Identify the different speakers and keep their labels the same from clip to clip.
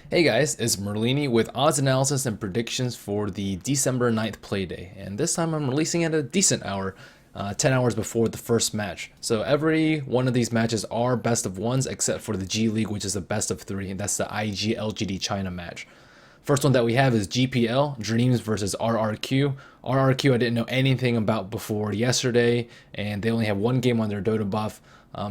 Speaker 1: Hey guys, it's Merlini with odds analysis and predictions for the December 9th Playday. And this time I'm releasing at a decent hour, 10 hours before the first match. So every one of these matches are best of ones except for the G League, which is a best of three, and that's the IG LGD China match. First one that we have is GPL, Dreams versus RRQ. RRQ I didn't know anything about before yesterday, and they only have one game on their Dota buff.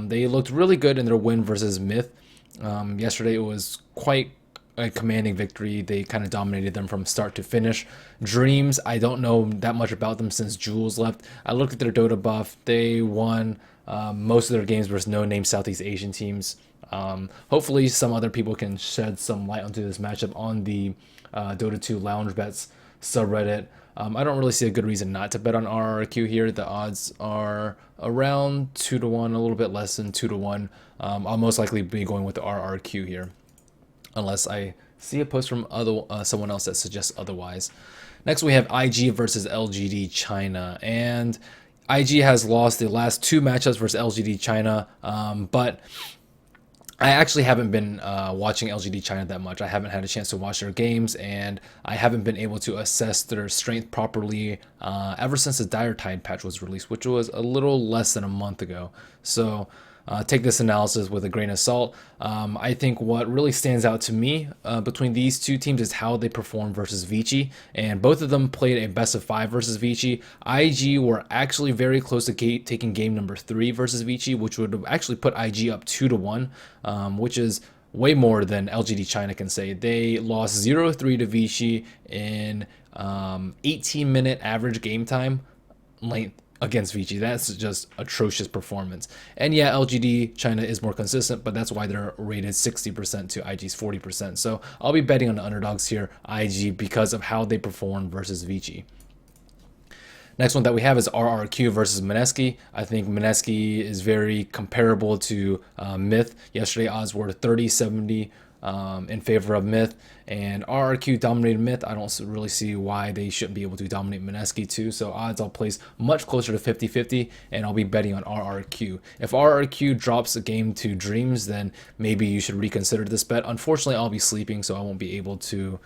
Speaker 1: They looked really good in their win versus Myth. Yesterday it was quite a commanding victory. They kind of dominated them from start to finish. Dreams, I don't know that much about them since Jules left. I looked at their Dota buff. They won most of their games versus no-name Southeast Asian teams. Hopefully, some other people can shed some light onto this matchup on the Dota 2 Lounge Bets subreddit. I don't really see a good reason not to bet on RRQ here. The odds are around 2 to 1, a little bit less than 2 to 1. I'll most likely be going with the RRQ here, unless I see a post from someone else that suggests otherwise. Next, we have IG versus LGD China, and IG has lost the last two matchups versus LGD China, but I actually haven't been watching LGD China that much. I haven't had a chance to watch their games, and I haven't been able to assess their strength properly ever since the Dire Tide patch was released, which was a little less than a month ago. So take this analysis with a grain of salt. I think what really stands out to me between these two teams is how they perform versus Vici, and both of them played a best of five versus Vici. IG were actually very close to taking game number 3 versus Vici, which would have actually put IG up 2 to 1, which is way more than LGD China can say. They lost 0-3 to Vici in 18-minute average game time length against Vici. That's just atrocious performance. And yeah, LGD China is more consistent, but that's why they're rated 60% to IG's 40%. So I'll be betting on the underdogs here, IG, because of how they perform versus Vici. Next one that we have is RRQ versus Mineski. I think Mineski is very comparable to Myth. Yesterday odds were 30-70 in favor of Myth, and RRQ dominated Myth. I don't really see why they shouldn't be able to dominate Mineski too. So odds I'll place much closer to 50-50, and I'll be betting on RRQ. If RRQ drops a game to Dreams, then maybe you should reconsider this bet. Unfortunately, I'll be sleeping, so I won't be able to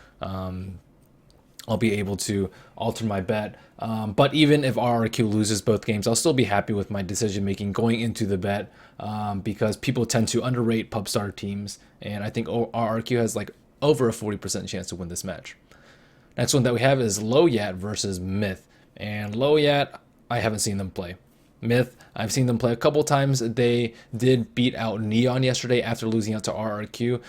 Speaker 1: alter my bet. But even if RRQ loses both games, I'll still be happy with my decision making going into the bet, because people tend to underrate PubStar teams, and I think RRQ has like over a 40% chance to win this match. Next one that we have is Loyat versus Myth, and Loyat, I haven't seen them play. Myth, I've seen them play a couple times. They did beat out Neon yesterday after losing out to RRQ.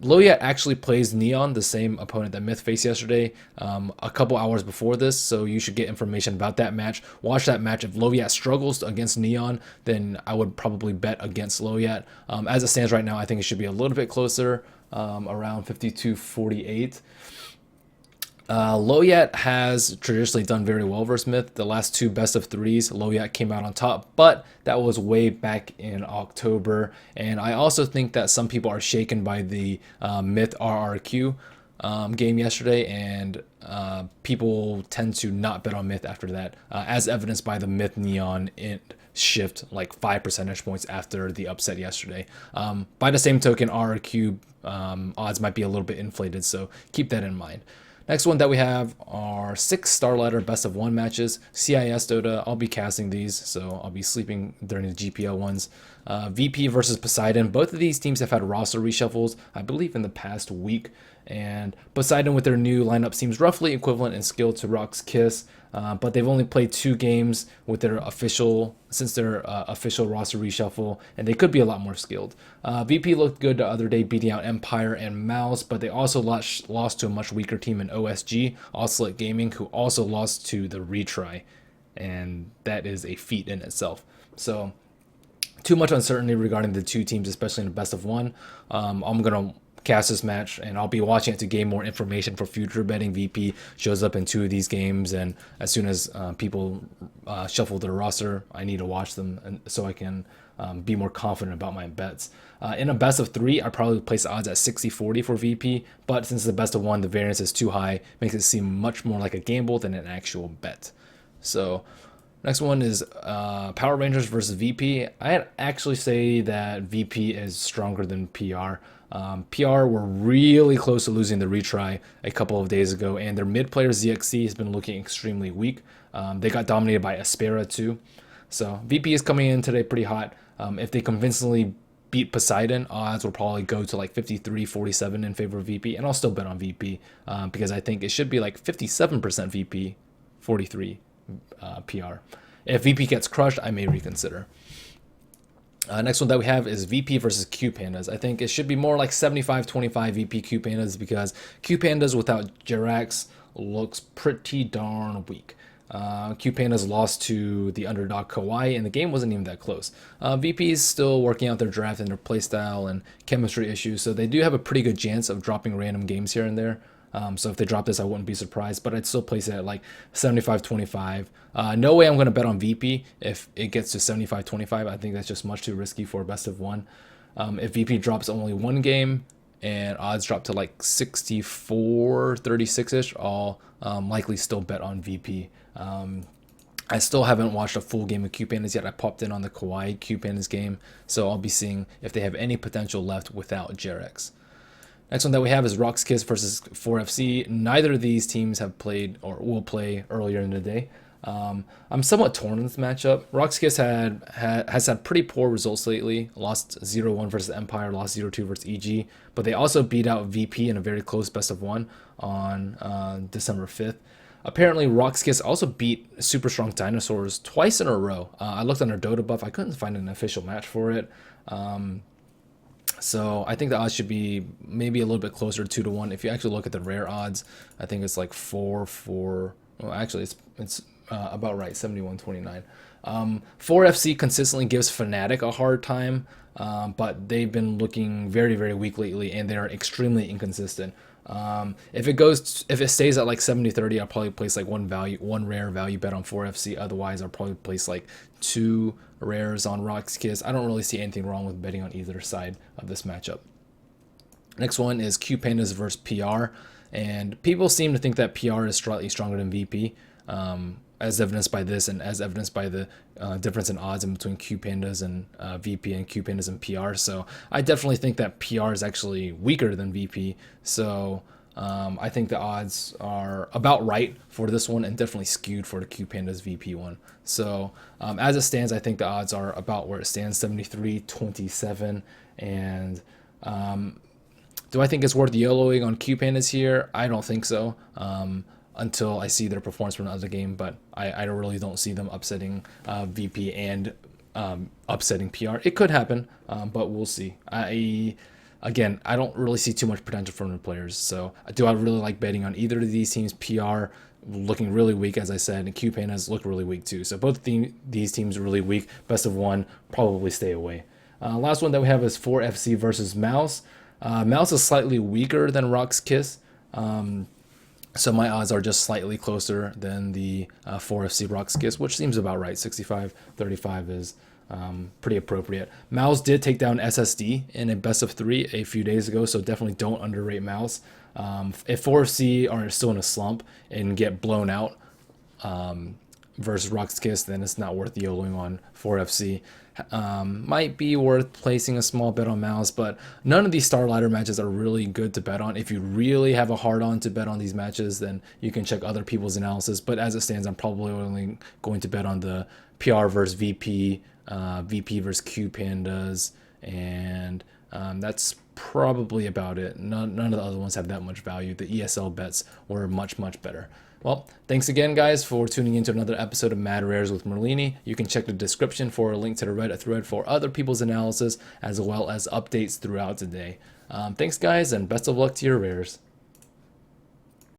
Speaker 1: Loyat actually plays Neon, the same opponent that Myth faced yesterday, a couple hours before this, so you should get information about that match. Watch that match. If Loyat struggles against Neon, then I would probably bet against Loyat. As it stands right now, I think it should be a little bit closer, around 52-48. Loyat has traditionally done very well versus Myth. The last two best of threes, Loyat came out on top, but that was way back in October. And I also think that some people are shaken by the Myth RRQ game yesterday, and people tend to not bet on Myth after that, as evidenced by the Myth Neon shift like 5 percentage points after the upset yesterday. By the same token, RRQ odds might be a little bit inflated, so keep that in mind. Next one that we have are 6 star ladder best of 1 matches. CIS Dota, I'll be casting these, so I'll be sleeping during the GPL ones. VP versus Poseidon. Both of these teams have had roster reshuffles, I believe, in the past week. And Poseidon with their new lineup seems roughly equivalent in skill to Rock's Kiss, but they've only played 2 games with their official roster reshuffle, and they could be a lot more skilled. VP looked good the other day, beating out Empire and Mouse, but they also lost to a much weaker team in OSG, Oscillate Gaming, who also lost to the Retry, and that is a feat in itself. So too much uncertainty regarding the two teams, especially in the best of 1. I'm gonna cast this match, and I'll be watching it to gain more information for future betting. VP shows up in 2 of these games, and as soon as people shuffle their roster, I need to watch them, and so I can be more confident about my bets. In a best of 3, I probably place the odds at 60-40 for VP, but since it's the best of 1, the variance is too high, makes it seem much more like a gamble than an actual bet. So next one is Power Rangers versus VP. I'd actually say that VP is stronger than PR. PR were really close to losing the retry a couple of days ago, and their mid player ZXC has been looking extremely weak. They got dominated by Aspera too. So VP is coming in today pretty hot. If they convincingly beat Poseidon, odds will probably go to like 53-47 in favor of VP, and I'll still bet on VP because I think it should be like 57% VP, 43 PR. If VP gets crushed, I may reconsider. Next one that we have is VP versus Q Pandas. I think it should be more like 75-25 VP Q Pandas because Q Pandas without Jirax looks pretty darn weak. Q Pandas lost to the underdog Kawaii, and the game wasn't even that close. VP is still working out their draft and their playstyle and chemistry issues, so they do have a pretty good chance of dropping random games here and there. So if they drop this, I wouldn't be surprised, but I'd still place it at like 75-25. No way I'm going to bet on VP if it gets to 75-25. I think that's just much too risky for a best of one. If VP drops only one game and odds drop to like 64-36-ish, I'll likely still bet on VP. I still haven't watched a full game of Q Pandas yet. I popped in on the Kawaii Q Pandas game, so I'll be seeing if they have any potential left without Jerax. Next one that we have is Rock's versus 4FC. Neither of these teams have played or will play earlier in the day. I'm somewhat torn in this matchup. Rock's has had pretty poor results lately. Lost 0-1 versus Empire, lost 0-2 versus EG, but they also beat out VP in a very close best of one on December 5th. Apparently, Rock's also beat Super Strong Dinosaurs twice in a row. I looked on their Dota buff. I couldn't find an official match for it. So I think the odds should be maybe a little bit closer, 2-1. If you actually look at the rare odds, I think it's like 4-4. Well, actually, it's about right, 71-29. 4FC consistently gives Fnatic a hard time, but they've been looking very, very weak lately, and they're extremely inconsistent. If it stays at like 70-30, I'll probably place like one rare value bet on 4FC. Otherwise, I'll probably place like 2 rares on Rock's. I don't really see anything wrong with betting on either side of this matchup. Next one is Q Pandas versus PR, and people seem to think that PR is slightly stronger than VP, as evidenced by this and as evidenced by the difference in odds in between Q Pandas and VP and Q Pandas and PR. So I definitely think that PR is actually weaker than VP. So I think the odds are about right for this one and definitely skewed for the Q Pandas VP one. So as it stands, I think the odds are about where it stands, 73-27. And do I think it's worth YOLOing on Q Pandas here? I don't think so. Until I see their performance from the other game, but I really don't see them upsetting VP and upsetting PR. It could happen, but we'll see. Again, I don't really see too much potential from the players. So do I really like betting on either of these teams? PR looking really weak, as I said, and Q Pandas look really weak too. So both these teams are really weak. Best of one, probably stay away. Last one that we have is 4FC versus Mouse. Mouse is slightly weaker than Rock's Kiss. So my odds are just slightly closer than the 4FC Rock's Kiss, which seems about right. 65-35 is pretty appropriate. Mouse did take down SSD in a best of 3 a few days ago, so definitely don't underrate Mouse. If 4FC are still in a slump and get blown out versus Rock's Kiss, then it's not worth YOLOing on 4FC. Might be worth placing a small bet on Mouse, but none of these star ladder matches are really good to bet on. If you really have a hard on to bet on these matches, then you can check other people's analysis, but as it stands, I'm probably only going to bet on the PR versus VP, VP versus Q Pandas, and that's probably about it. None of the other ones have that much value. The ESL bets were much, much better. Well, thanks again, guys, for tuning into another episode of Mad Rares with Merlini. You can check the description for a link to the Reddit thread for other people's analysis, as well as updates throughout the day. Thanks, guys, and best of luck to your rares.